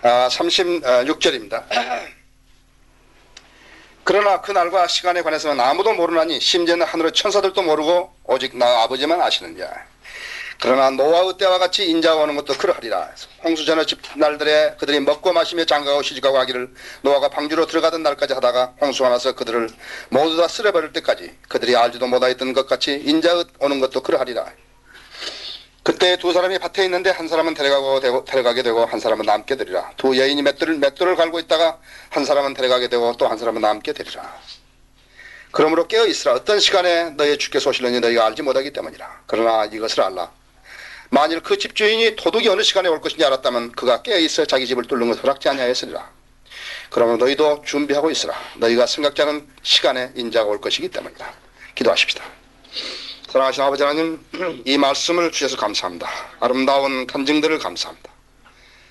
36절입니다. 그러나 그 날과 시간에 관해서는 아무도 모르나니 심지어는 하늘의 천사들도 모르고 오직 나 아버지만 아시느니라. 그러나 노아의 때와 같이 인자가 오는 것도 그러하리라. 홍수전의 날들에 그들이 먹고 마시며 장가가고 시집가고 하기를 노아가 방주로 들어가던 날까지 하다가 홍수가 나서 그들을 모두 다 쓸어버릴 때까지 그들이 알지도 못하였던 것 같이 인자가 오는 것도 그러하리라. 그때 두 사람이 밭에 있는데 한 사람은 데려가게 되고 한 사람은 남게 되리라. 두 여인이 맷돌을 갈고 있다가 한 사람은 데려가게 되고 또 한 사람은 남게 되리라. 그러므로 깨어있으라. 어떤 시간에 너희의 주께서 오시려니 너희가 알지 못하기 때문이라. 그러나 이것을 알라. 만일 그 집주인이 도둑이 어느 시간에 올 것인지 알았다면 그가 깨어있어 자기 집을 뚫는 것을 허락지 아니하였으리라. 그러면 너희도 준비하고 있으라. 너희가 생각지 않은 시간에 인자가 올 것이기 때문이라. 기도하십시다. 사랑하신 아버지 하나님, 이 말씀을 주셔서 감사합니다. 아름다운 간증들을 감사합니다.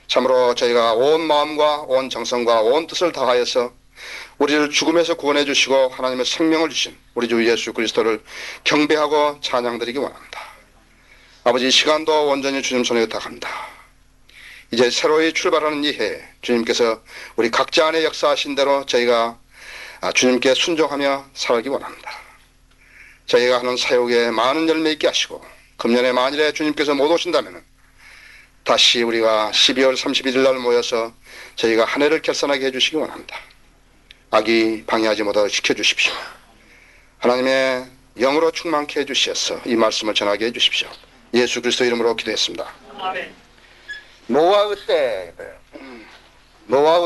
참으로 저희가 온 마음과 온 정성과 온 뜻을 다하여서 우리를 죽음에서 구원해 주시고 하나님의 생명을 주신 우리 주 예수 그리스도를 경배하고 찬양드리기 원합니다. 아버지, 이 시간도 온전히 주님 손에 의탁합니다. 이제 새로이 출발하는 이 해 주님께서 우리 각자 안에 역사하신 대로 저희가 주님께 순종하며 살기 원합니다. 저희가 하는 사역에 많은 열매 있게 하시고 금년에 만일에 주님께서 못 오신다면 다시 우리가 12월 31일 날 모여서 저희가 한 해를 결산하게 해주시기 원합니다. 악이 방해하지 못하도록 지켜주십시오. 하나님의 영으로 충만케 해주셔서 이 말씀을 전하게 해주십시오. 예수 그리스도 이름으로 기도했습니다. 아멘. 노아의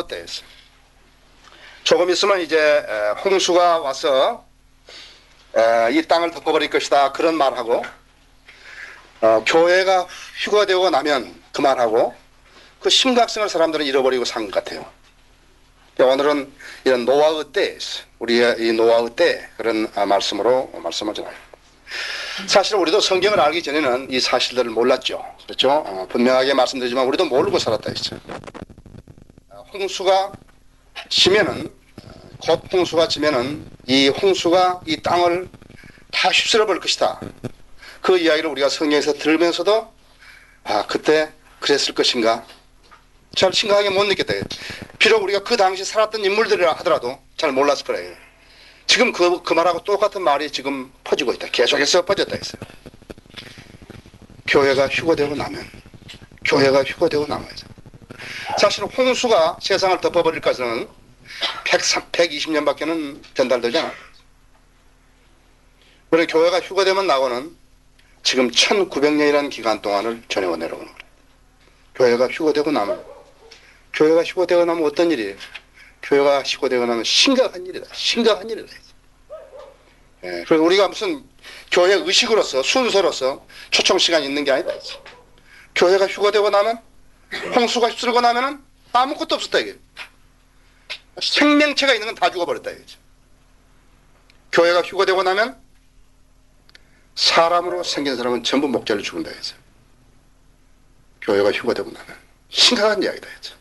때였어요. 조금 있으면 이제 홍수가 와서 이 땅을 덮어버릴 것이다, 그런 말하고 교회가 휴가되고 나면 그 말하고 그 심각성을 사람들은 잃어버리고 산 것 같아요. 오늘은 이런 노아의 때에서 우리의 이 노아의 때 그런 말씀으로 말씀을 전합니다. 사실 우리도 성경을 알기 전에는 이 사실들을 몰랐죠. 그렇죠? 분명하게 말씀드리지만 우리도 모르고 살았다 했어요. 홍수가 지면은, 곧 홍수가 지면은 이 홍수가 이 땅을 다 휩쓸어 버릴 것이다. 그 이야기를 우리가 성경에서 들으면서도 그때 그랬을 것인가 잘 심각하게 못 느꼈다. 비록 우리가 그 당시 살았던 인물들이라 하더라도 잘 몰랐을 거예요. 지금 그 말하고 똑같은 말이 지금 퍼지고 있다. 계속해서 퍼졌다 했어요. 교회가 휴거되고 나면 사실 홍수가 세상을 덮어버릴까지는 120년밖에는 전달되지 않아요. 그런데 교회가 휴거되면 나고는 지금 1900년이라는 기간 동안을 전해오 내려오는 거예요. 교회가 휴거되고 나면 어떤 일이에요? 교회가 휴거되고 나면 심각한 일이다. 예, 그래서 우리가 무슨 교회 의식으로서 순서로서 초청 시간이 있는 게 아니다. 교회가 휴거되고 나면, 홍수가 휩쓸고 나면은 아무것도 없었다 이게. 생명체가 있는 건 다 죽어버렸다 이거죠. 교회가 휴거되고 나면 사람으로 생긴 사람은 전부 목자를 죽은다 이거죠. 교회가 휴거되고 나면 심각한 이야기다 이거죠.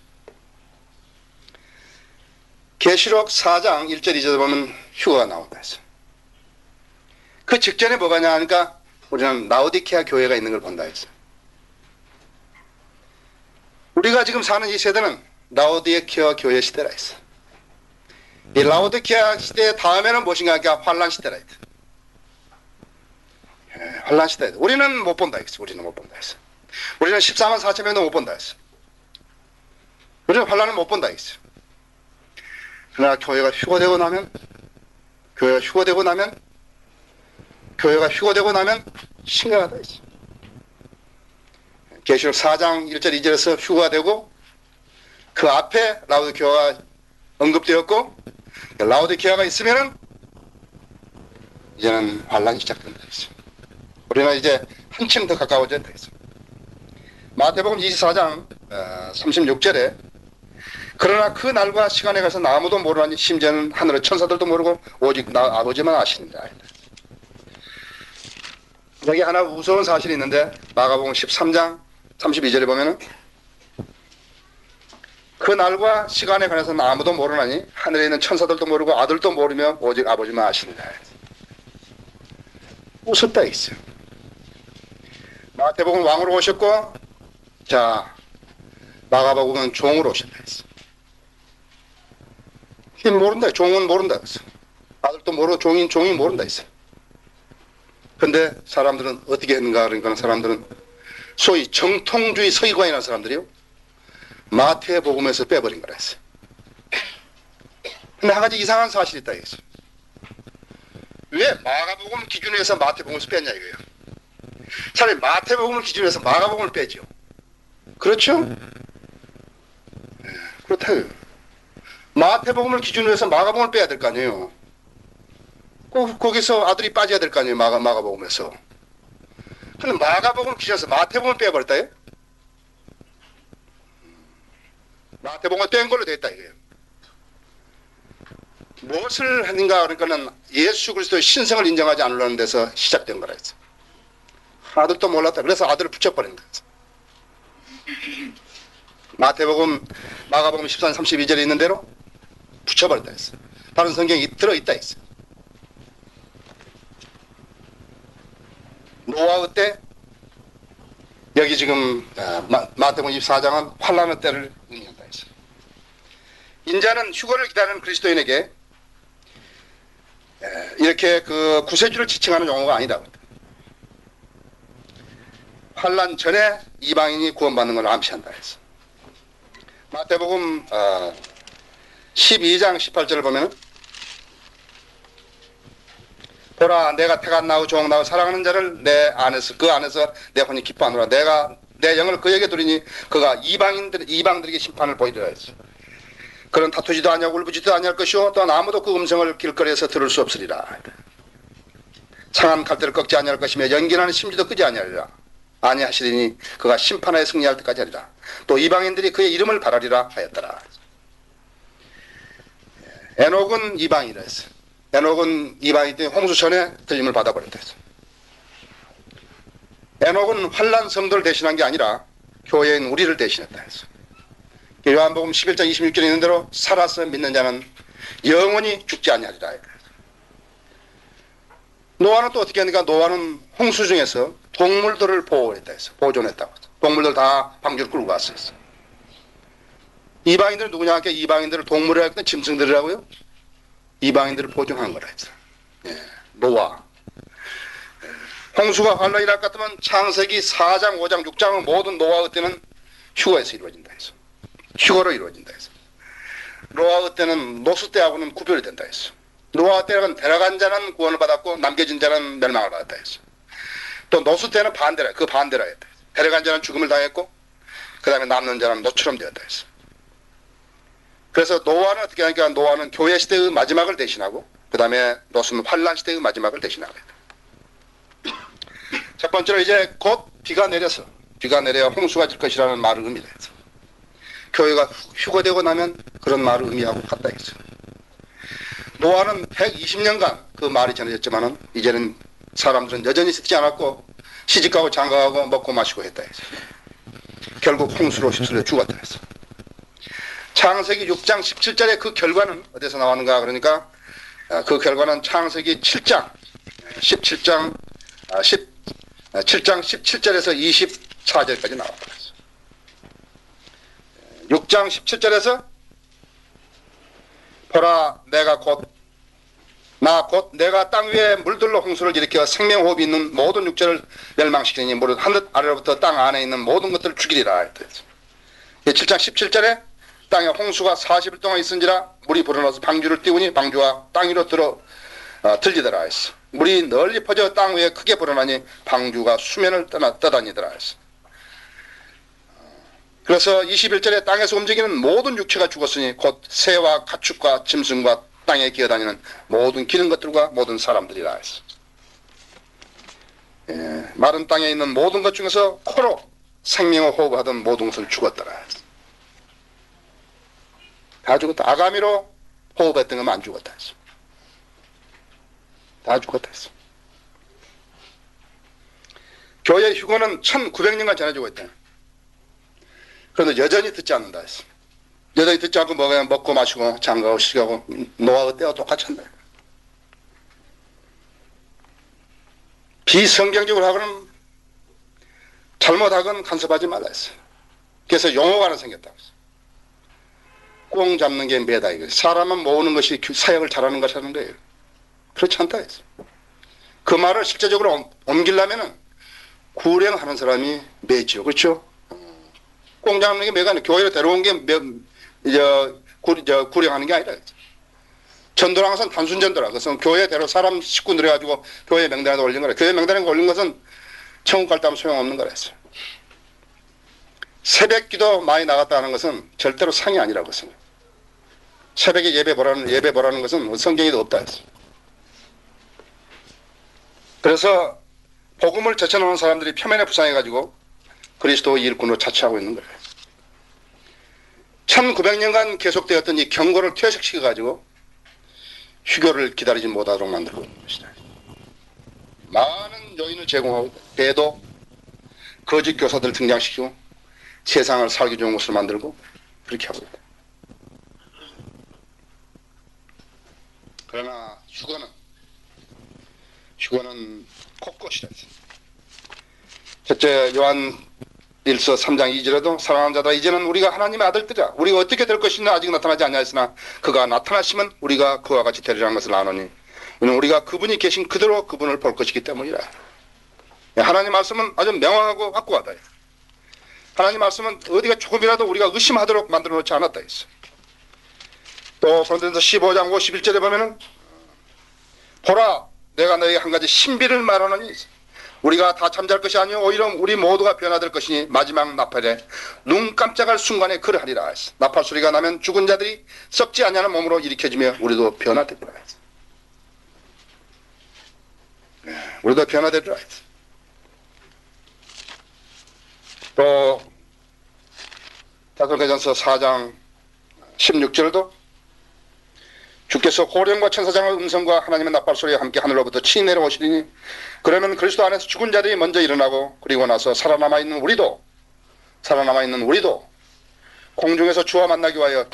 계시록 4장 1절 2절에 보면 휴거가 나온다 했어요. 그 직전에 뭐가 있냐 하니까 우리는 라오디케아 교회가 있는 걸 본다 했어요. 우리가 지금 사는 이 세대는 라오디케아 교회 시대라 했어. 이 라오디케아 시대 다음에는 무엇인가 하니까 환란 시대라 했어. 환란 시대. 우리는 못 본다 했어. 우리는 14만 4천 명도 못 본다 했어. 우리는 환란을 못 본다 했어. 그러나 교회가 휴거되고 나면 심각하다 했어. 계시록 4장 1절 2절에서 휴거가 되고 그 앞에 라오디케아가 언급되었고 라오디케아가 있으면은 이제는 환란이 시작된다 했어. 우리는 이제 한층 더 가까워졌다 했어. 마태복음 24장 36절에 그러나 그 날과 시간에 가서 아무도 모르나니 심지어는 하늘의 천사들도 모르고 오직 나 아버지만 아시느니라. 여기 하나 무서운 사실이 있는데 마가복음 13장 32절에 보면은 그 날과 시간에 관해서는 아무도 모르나니 하늘에 있는 천사들도 모르고 아들도 모르며 오직 아버지만 아시느니라. 웃었다 있어요. 마태복음 왕으로 오셨고 자 마가복음은 종으로 오신다 했어. 힘 모른다. 종은 모른다 했어. 아들도 모르고 종이 모른다 했어. 근데 사람들은 어떻게 했는가 그러니까 사람들은 소위 정통주의 서기관이라는 사람들이요. 마태복음에서 빼버린 거라 했어. 근데 한 가지 이상한 사실이 있다 이거죠. 왜 마가복음 기준으로 해서 마태복음에서 뺐냐 이거예요. 차라리 마태복음을 기준으로 해서 마가복음을 빼죠. 그렇죠? 네, 그렇다고요. 마태복음을 기준으로 해서 마가복음을 빼야 될 거 아니에요. 거기서 아들이 빠져야 될 거 아니에요. 마가복음에서. 근데 마가복음을 기준으로 해서 마태복음을 빼버렸다요. 마태복음을 뺀 걸로 됐다 이거예요. 무엇을 하는가 그러니까는 예수 그리스도의 신성을 인정하지 않으려는 데서 시작된 거라 했어. 아들도 몰랐다. 그래서 아들을 붙여버린 거였어. 마태복음, 마가복음 14장 32절에 있는 대로 붙여버렸다 했어. 다른 성경이 들어있다 했어. 노아의 때 여기 지금 마태복음 24장은 환란의 때를 의미한다 했어. 인자는 휴거를 기다리는 그리스도인에게 이렇게 그 구세주를 지칭하는 용어가 아니다. 환란 전에 이방인이 구원받는 걸 암시한다 했어. 마태복음 12장 18절을 보면 보라 내가 태가 나고 종 나고 사랑하는 자를 내 안에서 그 안에서 내 혼이 기뻐하노라. 내가 내 영을 그에게 두리니 그가 이방들에게 심판을 보이리라 했어. 그는 다투지도 아니하고 울부짖지도 아니할 것이요 또한 아무도 그 음성을 길거리에서 들을 수 없으리라. 상한 칼대를 꺾지 아니할 것이며 연기나는 심지도 끄지 아니하리라. 아니하시리니 그가 심판하에 승리할 때까지 하리라. 또 이방인들이 그의 이름을 바라리라 하였더라. 에녹은 이방인이라 했어. 에녹은 이방인 때문에 홍수전에 들림을 받아버렸다 했어. 에녹은 환난 성도를 대신한 게 아니라 교회인 우리를 대신했다 했어. 요한복음 11장 26절에 있는 대로 살아서 믿는 자는 영원히 죽지 아니하리라. 노아는 또 어떻게 하니까 노아는 홍수 중에서 동물들을 보호했다 했어. 보존했다고. 동물들 다 방주를 끌고 갔어. 이방인들은 누구냐 하니까 이방인들을 동물이라고 했더니 짐승들이라고요. 이방인들을 보존한 거라 했어. 예, 노아. 홍수가 환란이 날 것 같으면 창세기 4장, 5장, 6장은 모든 노아의 때는 휴거에서 이루어진다 했어. 휴거로 이루어진다 했어. 노아의 때는 노수 때하고는 구별이 된다 했어. 노아 때는 데려간 자는 구원을 받았고 남겨진 자는 멸망을 받았다 했어. 또 노수 때는 반대라, 그 반대라 했다. 데려간 자는 죽음을 당했고 그 다음에 남는 자는 노처럼 되었다 했어. 그래서 노아는 어떻게 하니까 노아는 교회 시대의 마지막을 대신하고 그 다음에 노수는 환란 시대의 마지막을 대신하고 했다. 첫 번째로 이제 곧 비가 내려야 홍수가 질 것이라는 말을 의미했어. 교회가 휴거되고 나면 그런 말을 의미하고 같다 했어. 노아는 120년간 그 말이 전해졌지만은 이제는 사람들은 여전히 듣지 않았고 시집가고 장가가고 먹고 마시고 했다 했어. 결국 홍수로 휩쓸려 죽었다 했어. 창세기 6장 17절의 그 결과는 어디서 나왔는가 그러니까 그 결과는 창세기 7장 17절에서 24절까지 나왔다 했어. 6장 17절에서 보라 내가 내가 땅 위에 물들로 홍수를 일으켜 생명호흡이 있는 모든 육체를 멸망시키니 무릇 하늘 아래로부터 땅 안에 있는 모든 것들을 죽이리라 했다. 7장 17절에 땅에 홍수가 40일 동안 있은지라 물이 불어넣어서 방주를 띄우니 방주가 땅 위로 들리더라 했어. 물이 널리 퍼져 땅 위에 크게 불어나니 방주가 수면을 떠다니더라 했어. 그래서 21절에 땅에서 움직이는 모든 육체가 죽었으니 곧 새와 가축과 짐승과 땅에 기어다니는 모든 기는 것들과 모든 사람들이라 했어. 마른 땅에 있는 모든 것 중에서 코로 생명을 호흡하던 모든 것은 죽었더라 했어. 다 죽었다. 아가미로 호흡했던 것만 안 죽었다 했어. 다 죽었다 했어. 교회 휴거는 1900년간 전해지고 있다. 그런데 여전히 듣지 않는다 했어. 여전히 듣지 않고 먹고 마시고 장가고 시가고 노아의 때와 똑같이 한다. 비성경적으로 하고는 잘못하건 간섭하지 말라 했어. 그래서 용어가 하나 생겼다고 했어요. 꽁 잡는 게 매다 이거. 사람은 모으는 것이 사역을 잘하는 것이라는 거예요. 그렇지 않다 했어요. 그 말을 실제적으로 옮기려면은 구령하는 사람이 매죠. 그렇죠? 꽁 잡는 게 매가 아니라 교회로 데려온 게 구령하는 게 아니라. 전도라는 것은 단순 전도라. 그것은 교회대로 사람 식구 늘여가지고 교회 명단에 올린 거라. 교회 명단에 올린 것은 천국 갈 때 하면 소용없는 거라 했어요. 새벽 기도 많이 나갔다 는 것은 절대로 상이 아니라고 했어요. 새벽에 예배 보라는 것은 성경에도 없다 했어요. 그래서 복음을 제쳐놓은 사람들이 표면에 부상해가지고 그리스도 일꾼으로 자처하고 있는 거예요. 1900년간 계속되었던 이 경고를 퇴색시켜가지고 휴교를 기다리지 못하도록 만들고 있는 것이다. 많은 요인을 제공하고 대도 거짓 교사들 등장시키고 세상을 살기 좋은 곳을 만들고 그렇게 하고 있다. 그러나 휴거는 곳곳이다. 첫째 요한 1서 3장 2절에도 사랑하는 자들아 이제는 우리가 하나님의 아들들이라 우리가 어떻게 될 것이냐 아직 나타나지 않냐했으나 그가 나타나시면 우리가 그와 같이 되리라는 것을 아노니 이는 우리가 그분이 계신 그대로 그분을 볼 것이기 때문이라. 하나님 말씀은 아주 명확하고 확고하다. 하나님 말씀은 어디가 조금이라도 우리가 의심하도록 만들어 놓지 않았다 했어. 또 고린도전서 15장 51절에 보면은 보라 내가 너에게 한 가지 신비를 말하노니 우리가 다 잠잘 것이 아니요 오히려 우리 모두가 변화될 것이니 마지막 나팔에 눈 깜짝할 순간에 그러하리라 했어. 나팔 소리가 나면 죽은 자들이 썩지 아니하는 몸으로 일으켜지며 우리도 변화되리라 했어. 우리도 변화되리라 했어. 또 데살로니가전서 4장 16절도 주께서 호령과 천사장의 음성과 하나님의 나팔 소리와 함께 하늘로부터 친히 내려오시리니 그러면 그리스도 안에서 죽은 자들이 먼저 일어나고 그리고 나서 살아남아있는 우리도 공중에서 주와 만나기 위하여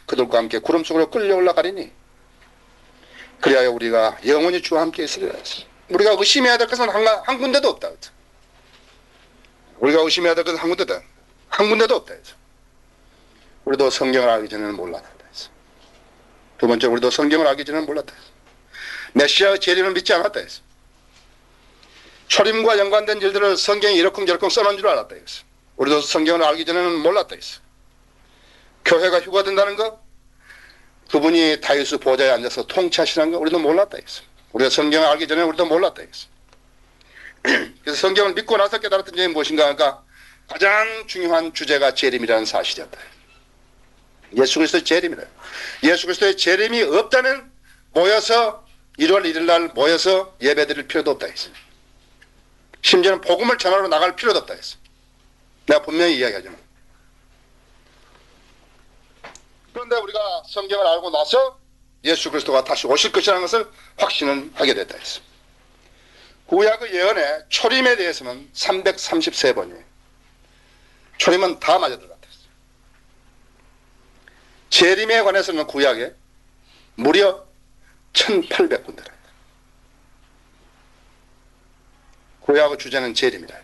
그들과 함께 구름 속으로 끌려 올라가리니 그리하여 우리가 영원히 주와 함께 있으리라 했어요. 우리가 의심해야 될 것은 한 군데도 없다. 우리가 의심해야 될 것은 한 군데도 없다. 우리도 성경을 알기 전에는 몰랐다. 두 번째 우리도 성경을 알기 전에는 몰랐다. 메시아의 재림을 믿지 않았다 했어. 초림과 연관된 일들을 성경에 이러쿵저러쿵 써놓은 줄 알았다 했어. 우리도 성경을 알기 전에는 몰랐다 했어. 교회가 휴가된다는 거, 그분이 다윗의 보좌에 앉아서 통치하시는 거 우리도 몰랐다 했어. 우리가 성경을 알기 전에 우리도 몰랐다 했어. 그래서 성경을 믿고 나서 깨달았던 점이 무엇인가 하니까 가장 중요한 주제가 재림이라는 사실이었다. 예수 그리스도의 재림이다. 예수 그리스도의 재림이 없다면 모여서 1월 1일 날 모여서 예배드릴 필요도 없다 했어. 심지어는 복음을 전하러 나갈 필요도 없다 했어. 내가 분명히 이야기하죠. 그런데 우리가 성경을 알고 나서 예수 그리스도가 다시 오실 것이라는 것을 확신을 하게 됐다 했어. 구약의 예언에 초림에 대해서는 333번이에요. 초림은 다 맞아 들어갔다 했어. 재림에 관해서는 구약에 무려 1800군데라. 구약의 주제는 재림이라.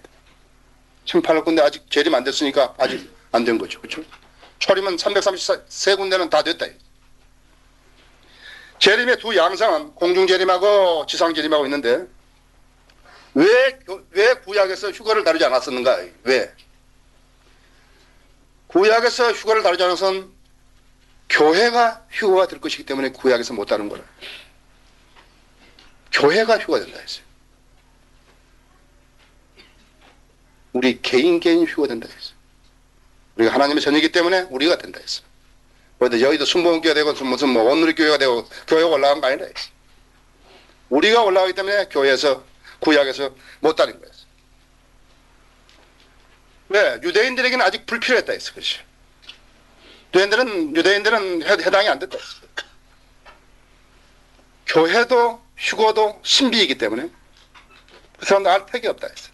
1800군데 아직 재림 안 됐으니까 아직 안 된 거죠. 그렇죠? 초림은 333군데는 다 됐다. 재림의 두 양상은 공중재림하고 지상재림하고 있는데 왜 구약에서 휴거를 다루지 않았었는가? 왜? 구약에서 휴거를 다루지 않은 것은 교회가 휴거가 될 것이기 때문에 구약에서 못 다룬 거라. 교회가 휴거가 된다 했어요. 우리 개인이 휴거가 된다 했어요. 우리가 하나님의 자녀이기 때문에 우리가 된다 했어요. 그런데 여의도 순복음교회가 되고 무슨 온누리교회가 되고 교회가 올라간 거 아니라 했어요. 우리가 올라가기 때문에 교회에서 구약에서 못 다룬 거였어요. 왜? 유대인들에게는 아직 불필요했다 했어. 그렇지? 유대인들은 해당이 안 됐다 했어. 교회도 휴거도 신비이기 때문에 그 사람들 알 택이 없다 했어.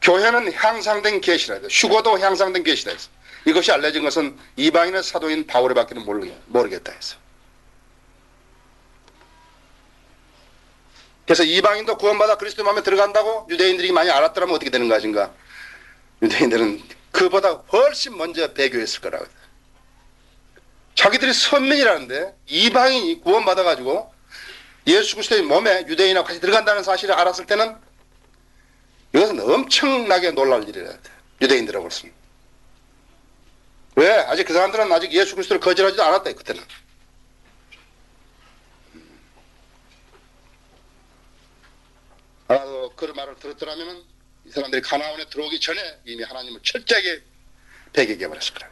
교회는 향상된 계시라 했어. 휴거도 향상된 계시라 했어. 이것이 알려진 것은 이방인의 사도인 바울에 밖에는 모르겠다 했어. 그래서 이방인도 구원받아 그리스도 마음에 들어간다고 유대인들이 많이 알았더라면 어떻게 되는 것인가? 유대인들은 그보다 훨씬 먼저 배교했을 거라고. 자기들이 선민이라는데 이방인이 구원받아가지고 예수 그리스도의 몸에 유대인하고 같이 들어간다는 사실을 알았을 때는 이것은 엄청나게 놀랄 일이라. 유대인들하고는. 왜? 아직 그 사람들은 아직 예수 그리스도를 거절하지도 않았다 그때는. 아마도 그 말을 들었더라면 이 사람들이 가나안에 들어오기 전에 이미 하나님을 철저하게 배격해 버렸을 거라.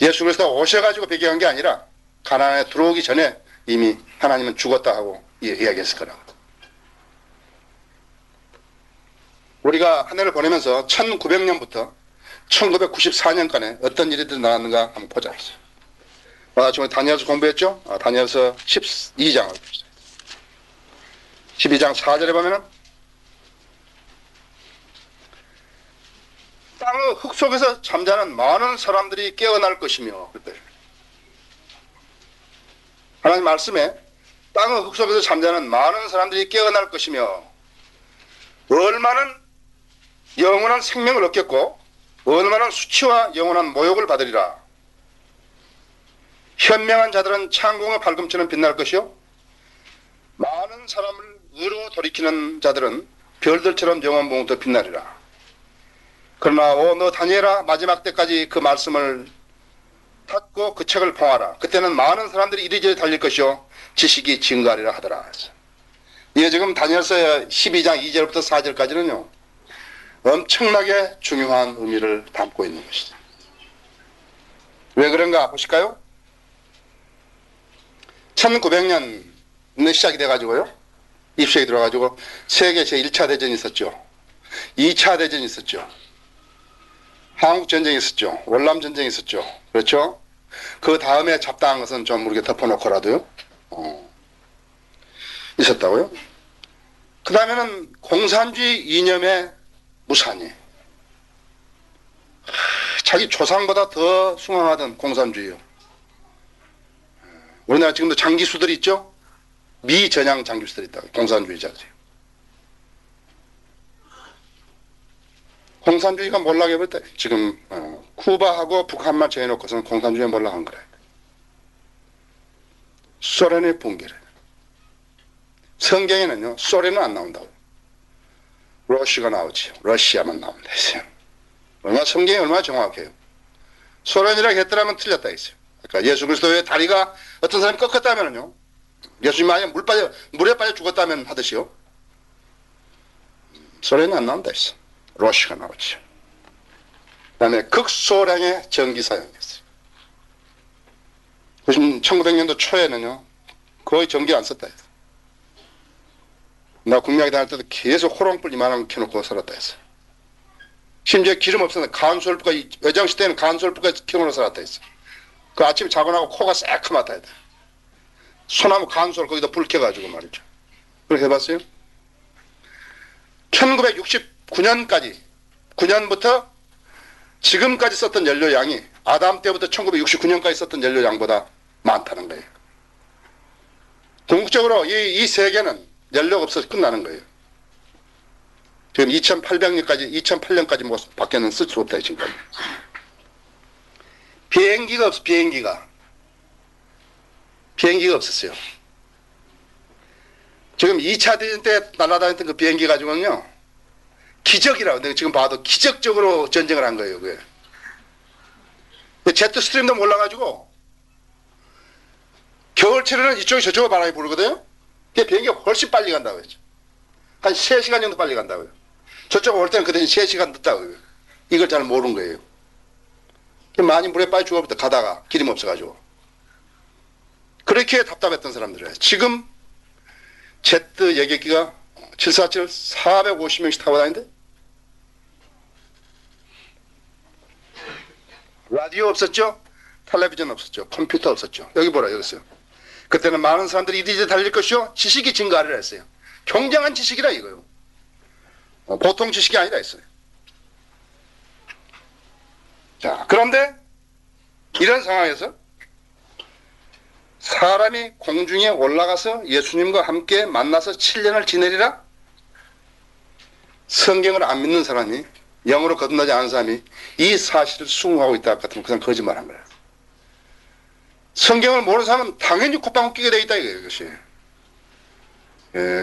예수 그리스도가 오셔가지고 배격한 게 아니라 가나안에 들어오기 전에 이미 하나님은 죽었다 하고 이야기했을 거라고. 우리가 한 해를 보내면서 1900년부터 1994년간에 어떤 일이 나왔는가 한번 보자. 지금 다니엘서 공부했죠? 다니엘서 12장을 봅시다. 12장 4절에 보면은 땅의 흙 속에서 잠자는 많은 사람들이 깨어날 것이며, 그때 하나님 말씀에 땅의 흙 속에서 잠자는 많은 사람들이 깨어날 것이며 얼마는 영원한 생명을 얻겠고 얼마나 수치와 영원한 모욕을 받으리라. 현명한 자들은 창공의 밝음처럼 빛날 것이요 많은 사람을 의로 돌이키는 자들은 별들처럼 영원 봉부터 빛나리라. 그러나 너 다니엘아, 마지막 때까지 그 말씀을 닫고 그 책을 봉하라. 그때는 많은 사람들이 이리저리 달릴 것이요 지식이 증가하리라 하더라. 이게 지금 다니엘서 12장 2절부터 4절까지는요 엄청나게 중요한 의미를 담고 있는 것이죠. 왜 그런가 보실까요? 1900년에 시작이 돼가지고요. 입시에 들어가지고 세계 제1차 대전이 있었죠. 2차 대전이 있었죠. 한국전쟁이 있었죠. 월남전쟁이 있었죠. 그렇죠? 그 다음에 잡다한 것은 좀 우리가 덮어놓고라도요. 있었다고요. 그 다음에는 공산주의 이념의 무산이. 자기 조상보다 더 숭앙하던 공산주의요. 우리나라 지금도 장기수들이 있죠? 미전향 장기수들이 있다. 공산주의자들이요. 공산주의가 몰락해버렸다. 지금 쿠바하고 북한만 정해놓고서는 공산주의가 몰락한 거라. 소련의 붕괴를. 성경에는요 소련은 안 나온다고. 러시아가 나오지. 러시아만 나온다 했어요. 성경이 얼마나 정확해요. 소련이라고 했더라면 틀렸다 했어요. 그러니까 예수 그리스도의 다리가 어떤 사람이 꺾었다면요, 예수님이 만약 물에 빠져 죽었다면 하듯이요, 소련이 안 나온다 했어. 러시아가 나오죠. 그 다음에 극소량의 전기 사용했어요. 1900년도 초에는요 거의 전기 안 썼다 했어. 나 국민학교 다닐 때도 계속 호롱불 이만한 거 켜놓고 살았다 했어. 심지어 기름 없었는데 간솔불가, 여장시대에는 간솔불가 켜놓고 살았다 했어. 그 아침에 자고 나고 코가 새카맣다 했다. 소나무 간솔 거기다 불 켜가지고 말이죠. 그렇게 해봤어요? 1969년까지 9년부터 지금까지 썼던 연료량이 아담 때부터 1969년까지 썼던 연료량보다 많다는 거예요. 궁극적으로 이 세계는 연료가 없어서 끝나는 거예요. 지금 2008년까지 뭐 밖에는 쓸 수 없다 지금까지. 비행기가 없어. 비행기가 없었어요. 지금 2차 대전 때 날아다녔던 그 비행기 가지고는요 기적이라고. 내가 지금 봐도 기적적으로 전쟁을 한 거예요. 그게. 제트 스트림도 몰라가지고 겨울철에는 이쪽이 저쪽으로 바람이 불거든요. 그게 비행기가 훨씬 빨리 간다고 했죠. 한 3시간 정도 빨리 간다고요. 저쪽 올 때는 그 대신 3시간 늦다고요. 이걸 잘 모르는 거예요. 많이 물에 빠져 죽어버렸다. 가다가 기름 없어가지고. 그렇게 답답했던 사람들이에요. 지금 제트 여객기가 747 450명씩 타고 다니는데 라디오 없었죠? 텔레비전 없었죠? 컴퓨터 없었죠? 여기 보라, 여기 있어요. 그때는 많은 사람들이 이리저리 달릴 것이요 지식이 증가를 했어요. 굉장한 지식이라 이거요. 보통 지식이 아니다 했어요. 자, 그런데 이런 상황에서 사람이 공중에 올라가서 예수님과 함께 만나서 7년을 지내리라? 성경을 안 믿는 사람이 영으로 거듭나지 않은 사람이 이 사실을 수긍하고 있다 같으면 그냥 거짓말한 거야. 성경을 모르는 사람은 당연히 콧방울 끼게 돼 있다 이거예요. 이것이.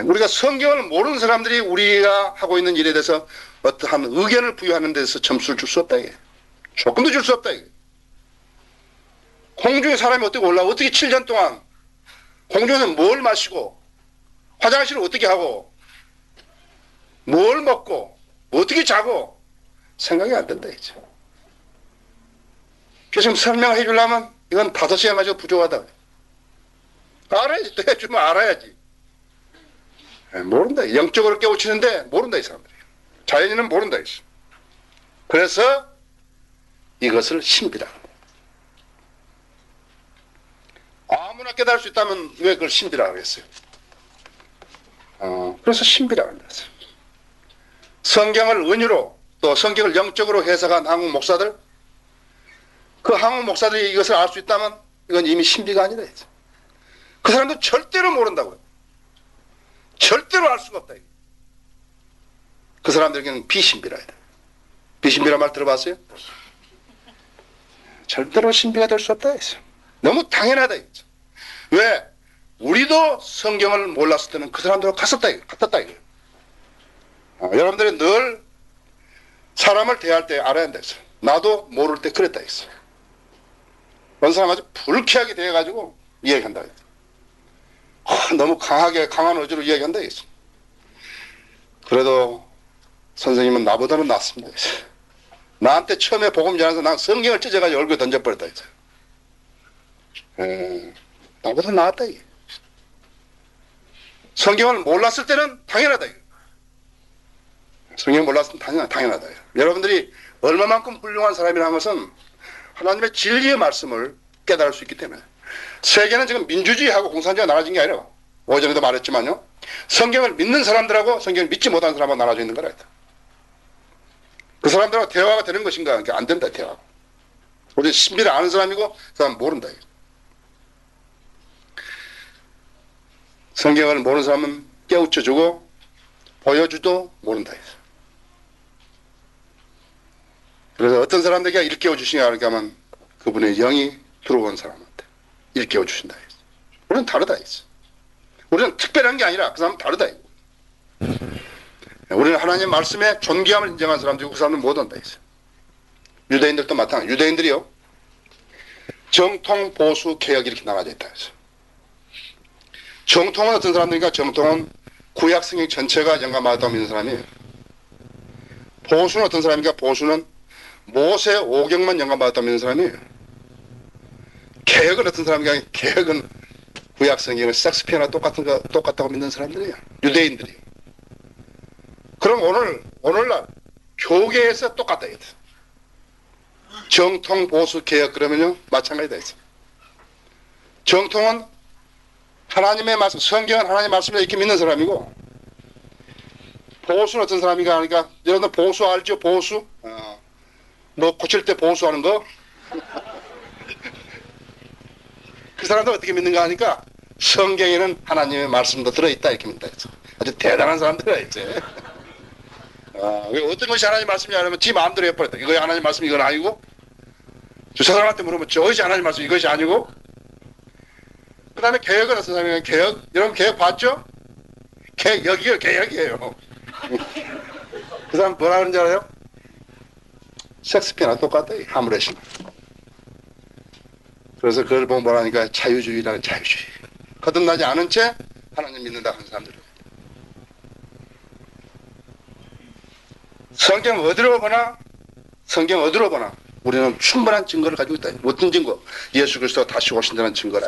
우리가 성경을 모르는 사람들이 우리가 하고 있는 일에 대해서 어떠한 의견을 부여하는 데서 점수를 줄 수 없다 이게. 조금도 줄 수 없다 이게. 공중에 사람이 어떻게 올라? 어떻게 7년 동안 공중에서 뭘 마시고 화장실을 어떻게 하고 뭘 먹고 어떻게 자고 생각이 안 된다 이제. 그래서 지금 설명해 주려면 이건 5시간 가지고 부족하다. 알아야지. 또 해주면 알아야지. 모른다. 영적으로 깨우치는데 모른다 이 사람들이. 자연인은 모른다 이제. 그래서 이것을 신비라. 아무나 깨달을 수 있다면 왜 그걸 신비라고 했어요? 그래서 신비라고 한다. 성경을 은유로 또 성경을 영적으로 해석한 한국 목사들, 그 한국 목사들이 이것을 알 수 있다면 이건 이미 신비가 아니다. 그 사람들 절대로 모른다고요. 절대로 알 수가 없다. 그 사람들에게는 비신비라 해야 돼. 비신비란 말 들어봤어요? 절대로 신비가 될 수 없다. 너무 당연하다. 왜? 우리도 성경을 몰랐을 때는 그 사람들하고 같았다. 여러분들이 늘 사람을 대할 때 알아야 한다. 나도 모를 때 그랬다. 어느 사람 아주 불쾌하게 대해가지고 이야기한다. 너무 강한 의지로 이야기한다. 그래도 선생님은 나보다는 낫습니다. 나한테 처음에 복음 전해서 난 성경을 찢어가지고 얼굴에 던져버렸다. 나보다 나았다. 성경을 몰랐을 때는 당연하다. 성경을 몰랐을 때는 당연하다. 여러분들이 얼마만큼 훌륭한 사람이라는 것은 하나님의 진리의 말씀을 깨달을 수 있기 때문에. 세계는 지금 민주주의하고 공산주의가 나눠진 게 아니라 오전에도 말했지만요. 성경을 믿는 사람들하고 성경을 믿지 못하는 사람하고 나눠져 있는 거라. 그 사람들하고 대화가 되는 것인가? 그러니까 안 된다. 대화가. 우리 신비를 아는 사람이고 그 사람 모른다. 성경을 모르는 사람은 깨우쳐주고 보여주도 모른다. 그래서 어떤 사람들에게 일깨워주시냐 그렇게 하면 그분의 영이 들어온 사람한테 일깨워주신다. 우리는 다르다. 우리는 특별한 게 아니라 그 사람은 다르다. 우리는 하나님의 말씀에 존귀함을 인정한 사람들이고 그 사람은 못 한다. 유대인들도 마찬가지. 유대인들이요. 정통, 보수, 개혁 이렇게 나눠져 있다. 정통은 어떤 사람들이니까 정통은 구약 성경 전체가 영감받았다고 믿는 사람이에요. 보수는 어떤 사람이니까 보수는 모세 오경만 영감받았다고 믿는 사람이에요. 개혁은 어떤 사람이니까 개혁은 구약 성경을 섹스피어나 똑같다고 믿는 사람들이에요. 유대인들이. 그럼 오늘날 교계에서 똑같다. 정통, 보수, 개혁 그러면요 마찬가지다. 정통은 하나님의 말씀, 성경은 하나님의 말씀을 이렇게 믿는 사람이고, 보수는 어떤 사람인가 하니까, 여러분들 보수 알죠? 보수? 뭐 고칠 때 보수하는 거? 그 사람들 어떻게 믿는가 하니까, 성경에는 하나님의 말씀도 들어있다 이렇게 믿는다. 아주 대단한 사람들이야 이제. 어떤 것이 하나님의 말씀이냐 하면 지 마음대로 해버렸다. 이거 하나님의 말씀 이건 아니고, 저 사람한테 물으면 저것이 하나님의 말씀 이것이 아니고, 그 다음에 개혁은 어떤 사람이에요? 개혁? 여러분 개혁 봤죠? 개혁이요, 개혁이에요. 그 사람 뭐라 그러는지 알아요? 섹스피어나 똑같다, 하므렛이. 그래서 그걸 보면 뭐라니까 자유주의라는 자유주의. 거듭나지 않은 채 하나님 믿는다 하는 사람들. 성경 어디로 보나 우리는 충분한 증거를 가지고 있다. 어떤 증거? 예수 그리스도가 다시 오신다는 증거라.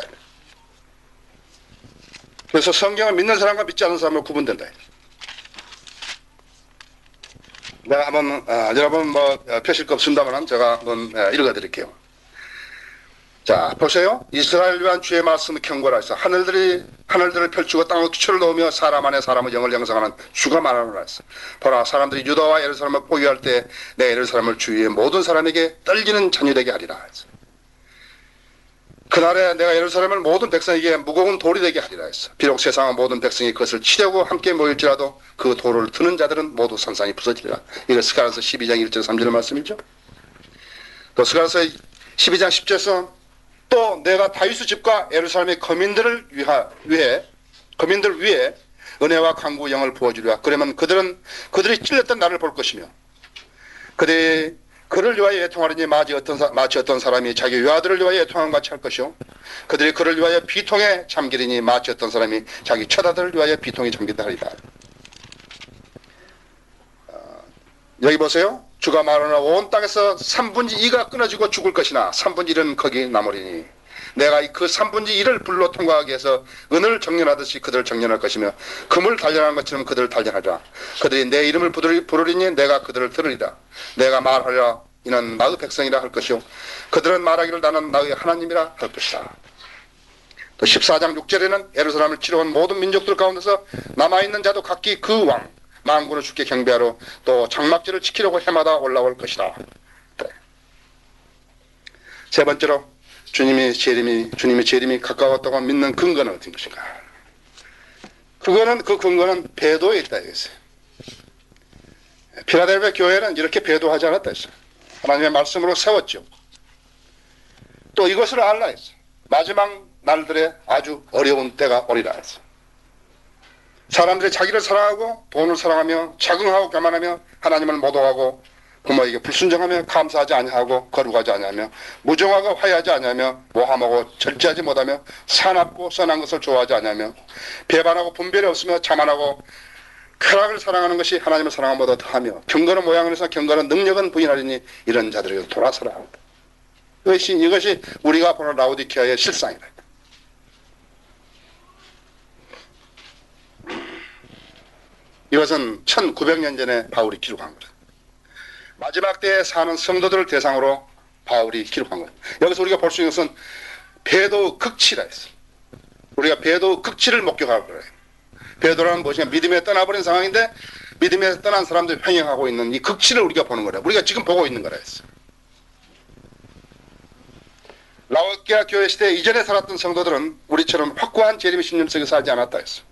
그래서 성경을 믿는 사람과 믿지 않는 사람을 구분된다. 내가 한번 여러분 펴실 거 없습니다만 제가 한번 읽어드릴게요. 자 보세요. 이스라엘 위한 주의 말씀을 경고라 해서 하늘들을 펼치고 땅을 기초를 놓으며 사람 안에 사람의 영을 형성하는 주가 말하노라 했어. 보라 사람들이 유다와 예루살렘을 포위할 때 내 예루살렘을 주위에 모든 사람에게 떨리는 자녀되게 하리라 했어. 그날에 내가 예루살렘을 모든 백성에게 무거운 돌이 되게 하리라 했어. 비록 세상의 모든 백성이 그것을 치려고 함께 모일지라도 그 돌을 드는 자들은 모두 산산이 부서지리라. 이거 스가랴서 12장 1절 3절 말씀이죠. 또 스가랴서 12장 10절에서 또 내가 다윗의 집과 예루살렘의 거민들을 위해 은혜와 강구 영을 부어주리라. 그러면 그들이 찔렸던 나를 볼 것이며 그를 위하여 애통하리니 마치 어떤 사람이 자기 외아들을 위하여 애통한 같이 할 것이요 그들이 그를 위하여 비통에 잠기리니 마치 어떤 사람이 자기 처자들을 위하여 비통에 잠긴다 하리라. 여기 보세요. 주가 말하노라 온 땅에서 3분의 2가 끊어지고 죽을 것이나 3분의 1은 거기 남으리니 내가 그 3분의 1을 불로 통과하게 해서 은을 정련하듯이 그들을 정련할 것이며 금을 단련한 것처럼 그들을 단련하리라. 그들이 내 이름을 부르리니 내가 그들을 들으리라. 내가 말하리라 이는 나의 백성이라 할 것이요 그들은 말하기를 나는 나의 하나님이라 할 것이다. 또 14장 6절에는 예루살렘을 치러온 모든 민족들 가운데서 남아있는 자도 각기 그 왕 만군을 주께 경배하러 또 장막지를 지키려고 해마다 올라올 것이다. 세 번째로 주님의 재림이 가까웠다고 믿는 근거는 어떤 것인가? 그 근거는 배도에 있다 이거였어요. 필라델피아 교회는 이렇게 배도하지 않았다 했어요. 하나님의 말씀으로 세웠죠. 또 이것을 알라 했어요. 마지막 날들에 아주 어려운 때가 오리라 했어요. 사람들이 자기를 사랑하고 돈을 사랑하며 자긍하고 교만하며 하나님을 모독하고 부모에게 불순종하며 감사하지 아니하고 거룩하지 아니하며 무정하고 화해하지 아니하며 모함하고 절제하지 못하며 사납고 선한 것을 좋아하지 아니하며 배반하고 분별이 없으며 자만하고 쾌락을 사랑하는 것이 하나님을 사랑함보다 더하며 경건한 모양을 해서 경건한 능력은 부인하리니 이런 자들에게 돌아서라. 이것이 우리가 보는 라오디케아의 실상이다. 이것은 1900년 전에 바울이 기록한 거다. 마지막 때에 사는 성도들을 대상으로 바울이 기록한 거예요. 여기서 우리가 볼 수 있는 것은 배도의 극치라 했어요. 우리가 배도의 극치를 목격할 거예요. 배도라는 무엇이냐? 믿음에 떠나버린 상황인데 믿음에 떠난 사람들이 횡행하고 있는 이 극치를 우리가 보는 거라. 우리가 지금 보고 있는 거라 했어요. 라오디케아 교회 시대 이전에 살았던 성도들은 우리처럼 확고한 재림의 신념 속에 살지 않았다 했어요.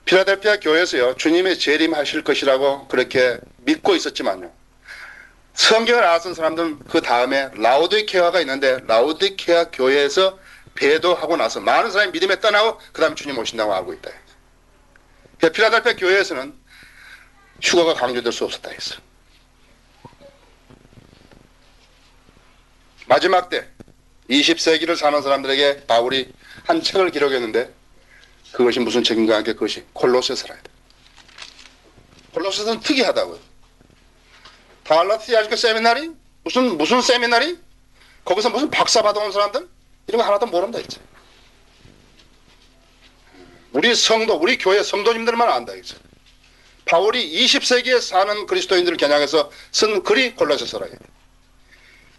필라델피아 교회에서요 주님의 재림하실 것이라고 그렇게 믿고 있었지만요 성경을 알았던 사람들은 그 다음에 라오디케아가 있는데 라오디케아 교회에서 배도하고 나서 많은 사람이 믿음에 떠나고 그 다음에 주님 오신다고 알고 있다. 필라델피아 교회에서는 휴거가 강조될 수 없었다 했어. 마지막 때 20세기를 사는 사람들에게 바울이 한 책을 기록했는데 그것이 무슨 책인가 하니까 그것이 콜로새서라. 콜로새서는 특이하다고요. 달라티아니까 세미나리? 무슨 세미나리? 거기서 무슨 박사 받아온 사람들? 이런 거 하나도 모른다 했죠. 우리 성도, 우리 교회 성도님들만 안다 했죠. 바울이 20세기에 사는 그리스도인들을 겨냥해서 쓴 글이 콜로새서라.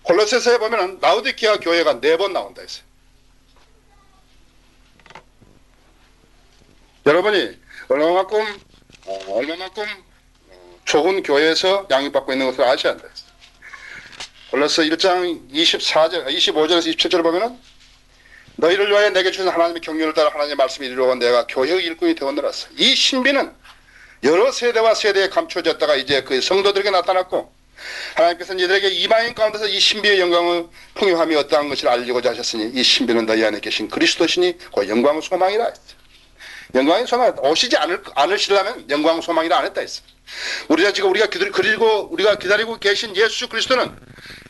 콜로새서에 보면은 라오디케아 교회가 4번 나온다 했어요. 여러분이 얼마만큼 좋은 교회에서 양육받고 있는 것을 아셔야 한다. 골로새 1장 25절에서 27절을 보면은 너희를 위하여 내게 주신 하나님의 경륜을 따라 하나님의 말씀이 이루어 내가 교회의 일꾼이 되었노라. 이 신비는 여러 세대와 세대에 감춰졌다가 이제 그 성도들에게 나타났고 하나님께서는 이들에게 이방인 가운데서 이 신비의 영광의 풍요함이 어떠한 것을 알리고자 하셨으니 이 신비는 너희 안에 계신 그리스도시니 그 영광의 소망이라 했어요. 영광의 소망 오시지 않으시려면 영광의 소망이라 안 했다 했어. 우리가 기다리고 계신 예수 그리스도는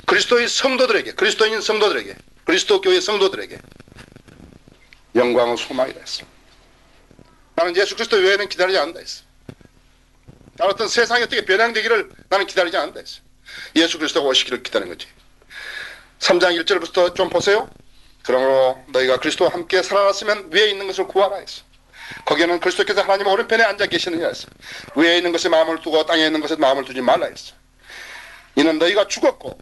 그리스도의 성도들에게, 그리스도인 성도들에게, 그리스도 교회 성도들에게 영광의 소망이라 했어. 나는 예수 그리스도 외에는 기다리지 않는다 했어. 다른 어떤 세상이 어떻게 변형되기를 나는 기다리지 않는다 했어. 예수 그리스도가 오시기를 기다리는 거지. 3장 1절부터 좀 보세요. 그러므로 너희가 그리스도와 함께 살아났으면 위에 있는 것을 구하라 했어. 거기에는 그리스도께서 하나님의 오른편에 앉아 계시느냐 했어. 위에 있는 것에 마음을 두고 땅에 있는 것에 마음을 두지 말라 했어. 이는 너희가 죽었고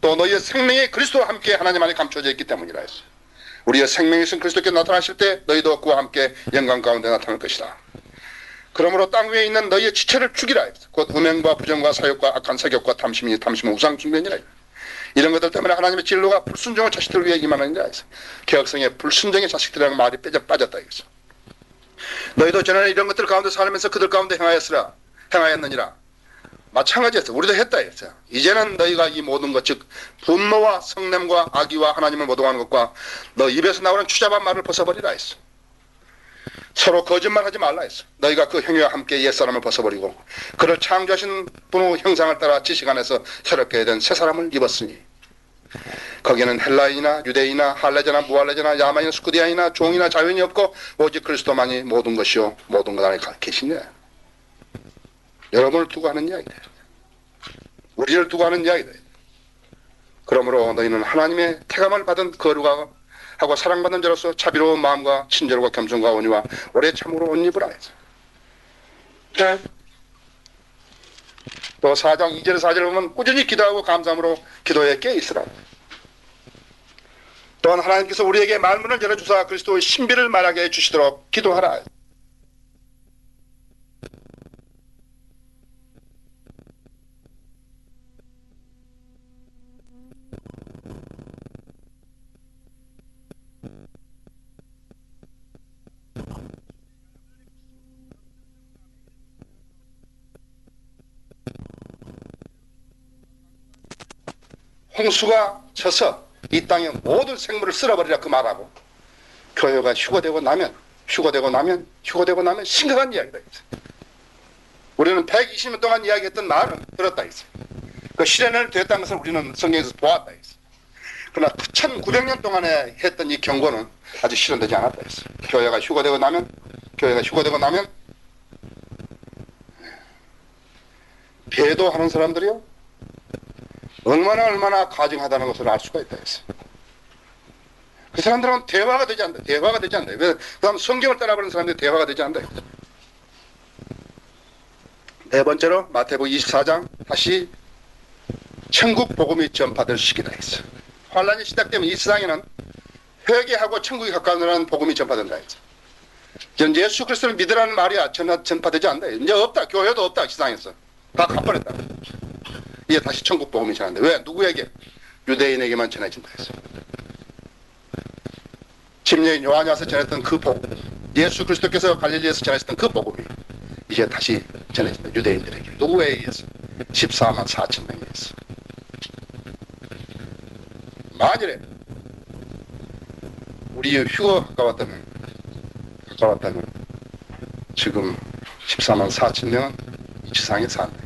또 너희의 생명이 그리스도와 함께 하나님 안에 감춰져 있기 때문이라 했어. 우리의 생명이신 그리스도께서 나타나실 때 너희도 그와 함께 영광 가운데 나타날 것이다. 그러므로 땅 위에 있는 너희의 지체를 죽이라 했어. 곧 음행과 부정과 사욕과 악한 사격과 탐심은 우상 숭배니라. 이런 것들 때문에 하나님의 진로가 불순종의 자식들을 위해 임하느냐 해서 개혁성의 불순종의 자식들이라는 말이 빠졌다 이거죠. 너희도 전에 이런 것들 가운데 살면서 그들 가운데 행하였느니라. 마찬가지였어. 우리도 했다 했어요. 이제는 너희가 이 모든 것, 즉 분노와 성냄과 악의와 하나님을 모독하는 것과 너 입에서 나오는 추잡한 말을 벗어버리라 했어. 서로 거짓말하지 말라 했어. 너희가 그 행위와 함께 옛사람을 벗어버리고 그를 창조하신 분의 형상을 따라 지식 안에서 새롭게 된 새 사람을 입었으니 거기에는 헬라인이나 유대인이나 할례자나 무할례자나 야만이나 스쿠디아이나 종이나 자유인이 없고 오직 그리스도만이 모든 것이요 모든 것 안에 계시네. 여러분을 두고 하는 이야기다. 우리를 두고 하는 이야기다. 그러므로 너희는 하나님의 태감을 받은 거룩하고 사랑받는 자로서 자비로운 마음과 친절과 겸손과 온유와 오래 참으로 옷 입으라 해서. 또 4장 2절 4절 보면 꾸준히 기도하고 감사함으로 기도에 깨있으라. 또한 하나님께서 우리에게 말문을 열어주사 그리스도의 신비를 말하게 해주시도록 기도하라. 홍수가 쳐서 이 땅의 모든 생물을 쓸어버리라 그 말하고 교회가 휴거되고 나면 심각한 이야기다. 우리는 120년 동안 이야기했던 말은 들었다. 그 실현을 됐다는 것을 우리는 성경에서 보았다. 그러나 1900년 동안에 했던 이 경고는 아직 실현되지 않았다. 교회가 휴거되고 나면 배도하는 사람들이요 얼마나 가증하다는 것을 알 수가 있다 했어요. 그 사람들은 대화가 되지 않는다. 왜? 그 다음 성경을 따라버리는 사람들이 대화가 되지 않는다. 네 번째로 마태복음 24장 다시 천국 복음이 전파될 시기다 했어요. 환란이 시작되면 이 세상에는 회개하고 천국이 가까워지는 복음이 전파된다 했어요. 전 예수 그리스도를 믿으라는 말이야 전파되지 않는다. 이제 없다. 교회도 없다. 세상에서 다 가버렸다. 이제 다시 천국 복음이 전한다. 왜? 누구에게? 유대인에게만 전해진다 했어요. 침례인 요한이 와서 전했던 그 복음, 예수 그리스도께서 갈릴리에서 전하셨던 그 복음이 이제 다시 전해진다. 유대인들에게. 누구에 의해서? 14만 4천 명에 의해서. 만일에 우리의 휴거 가까웠다면 지금 14만 4천 명은 이 지상에 산다.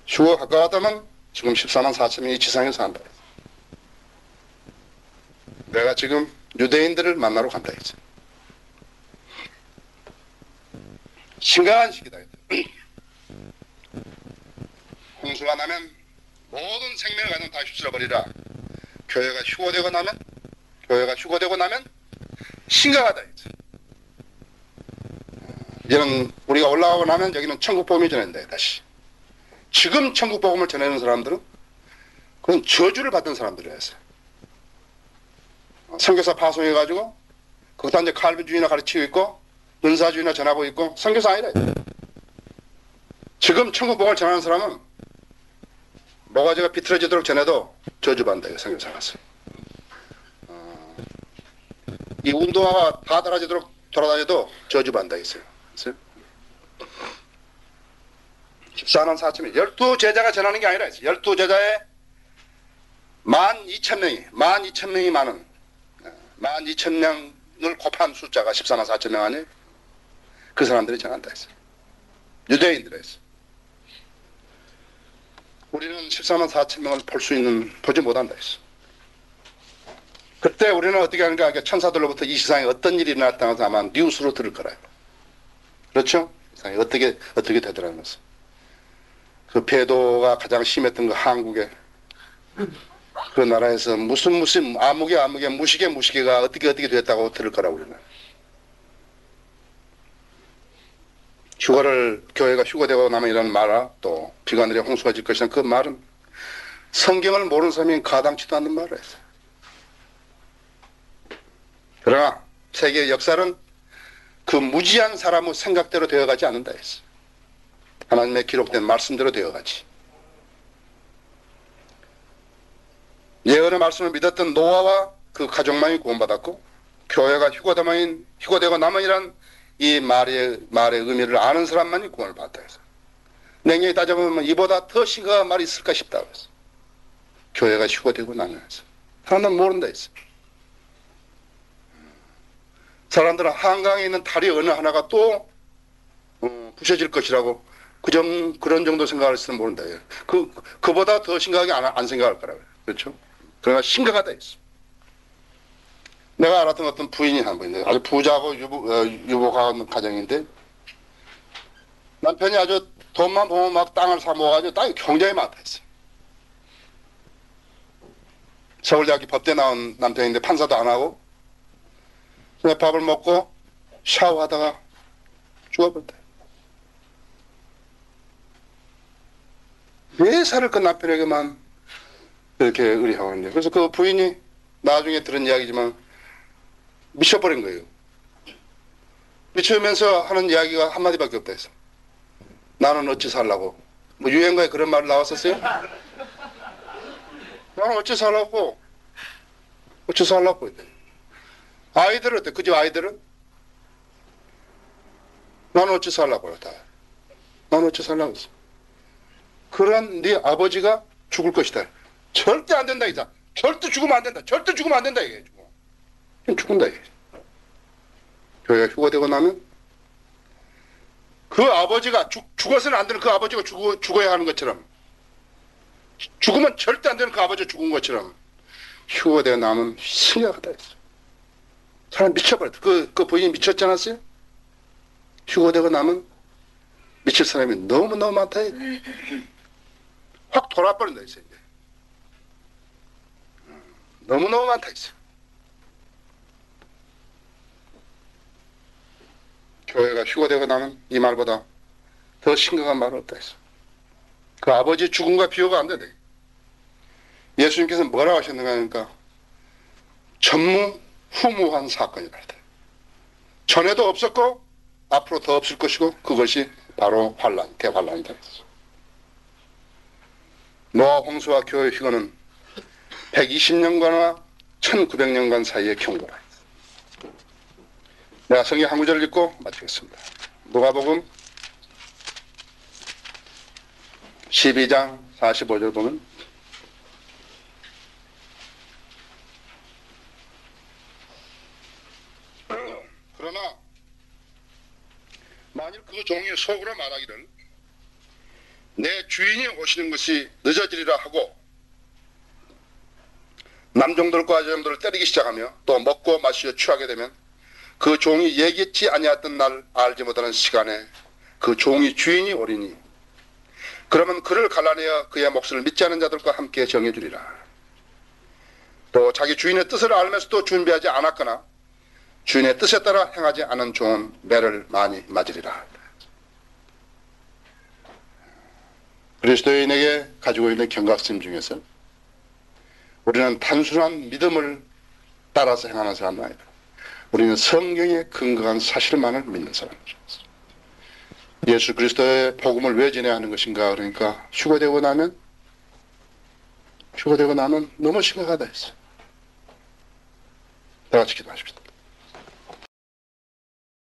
휴거 가까웠다면 지금 14만 4천 명이 지상에 산다. 내가 지금 유대인들을 만나러 간다 했죠. 심각한 시기다. 홍수가 나면 모든 생명을 가지고 다 휩쓸어버리라. 교회가 휴거되고 나면 심각하다 했죠. 이제는 우리가 올라가고 나면 여기는 천국 복음이 전해진다. 다시. 지금 천국 복음을 전하는 사람들은 그건 저주를 받은 사람들이었어요. 선교사 파송해가지고 거기다 이제 칼빈주의나 가르치고 있고 은사주의나 전하고 있고 선교사 아니라. 지금 천국 복음을 전하는 사람은 모가지가 비틀어지도록 전해도 저주받는다. 선교사라서. 이 운동화가 다 달아지도록 돌아다녀도 저주받는다 했어요. 14만 4천 명. 12제자가 전하는 게 아니라 12제자에 12,000명이 많은 12,000명을 곱한 숫자가 14만 4천 명 아니에요? 그 사람들이 전한다 했어요. 유대인들이 했어요. 우리는 14만 4천 명을 보지 못한다 했어. 그때 우리는 어떻게 하는가? 천사들로부터 이 세상에 어떤 일이 일어났다는 것을 아마 뉴스로 들을 거라요. 그렇죠? 세상에 어떻게 되더라는 것을. 그 배도가 가장 심했던 그 한국에 그 나라에서 무슨 암흑에 무시개가 어떻게 됐다고 들을 거라고 우리는. 교회가 휴거되고 나면 이런 말아 또 비가 내려 홍수가 질 것이란 그 말은 성경을 모르는 사람이 가당치도 않는 말을 했어요. 그러나 세계의 역사는 그 무지한 사람의 생각대로 되어가지 않는다 했어요. 하나님의 기록된 말씀대로 되어가지. 예언의 말씀을 믿었던 노아와 그 가족만이 구원받았고, 교회가 휴거되고 남은이란 이 말의 의미를 아는 사람만이 구원을 받았다 해서. 냉정히 따져보면 이보다 더 심각한 말이 있을까 싶다고 했어. 교회가 휴거되고 나면서. 사람들은 모른다 했어. 사람들은 한강에 있는 다리 어느 하나가 또 부셔질 것이라고 그런 정도 생각할 수는 모른다. 그보다 더 심각하게 안 생각할 거라고요. 그렇죠? 그러나 심각하다 했어. 내가 알았던 어떤 부인이 한 분인데 아주 부자고 유복한 가정인데 남편이 아주 돈만 보면 막 땅을 사 모아가지고 땅이 굉장히 많다 했어요. 서울대학교 법대 나온 남편인데 판사도 안 하고 그냥 밥을 먹고 샤워하다가 죽어버렸다. 왜 살을 그 남편에게만 이렇게 의뢰하고 있는데. 그래서 그 부인이 나중에 들은 이야기지만 미쳐버린 거예요. 미치면서 하는 이야기가 한마디밖에 없다 해서. 나는 어찌 살라고. 뭐 유행가에 그런 말 나왔었어요? 나는 어찌 살라고. 어찌 살라고. 아이들은 어때? 그 집 아이들은? 나는 어찌 살라고. 다. 나는 어찌 살라고 했어. 그런 네 아버지가 죽을 것이다. 절대 안 된다 이자. 절대 죽으면 안 된다. 절대 죽으면 안 된다 이게. 죽는다 이게. 교회가 휴거되고 나면 그 아버지가 죽어서는 안 되는 그 아버지가 죽어야 하는 것처럼 죽으면 절대 안 되는 그 아버지가 죽은 것처럼 휴거되고 나면 심각하다 했어. 사람 미쳐버렸다. 그 부인이 미쳤지 않았어요? 휴거되고 나면 미칠 사람이 너무너무 많다. 확 돌아버린다 했어요. 이제. 너무너무 많다 했어요. 교회가 휴거되고 나면 이 말보다 더 심각한 말은 없다 했어. 그 아버지 죽음과 비교가 안 되네. 예수님께서 뭐라고 하셨는가 하니까 전무후무한 사건이라 했다. 전에도 없었고 앞으로 더 없을 것이고 그것이 바로 대환란이다 했어. 노아 홍수와 교회 휴거는 120년간과 1900년간 사이의 경고라. 내가 성경 한 구절을 읽고 마치겠습니다. 누가복음 12장 45절 보면 그러나 만일 그 종이 속으로 말하기를 내 주인이 오시는 것이 늦어지리라 하고 남종들과 여종들을 때리기 시작하며 또 먹고 마시어 취하게 되면 그 종이 예기치 아니했던 날 알지 못하는 시간에 그 종이 주인이 오리니 그러면 그를 갈라내어 그의 몫을 믿지 않은 자들과 함께 정해주리라. 또 자기 주인의 뜻을 알면서도 준비하지 않았거나 주인의 뜻에 따라 행하지 않은 종은 매를 많이 맞으리라. 그리스도인에게 가지고 있는 경각심 중에서 우리는 단순한 믿음을 따라서 행하는 사람은 아니다. 우리는 성경에 근거한 사실만을 믿는 사람이죠. 예수 그리스도의 복음을 왜 전해야 하는 것인가? 그러니까 휴거되고 나면 너무 심각하다 했어. 다 같이 기도하십시다.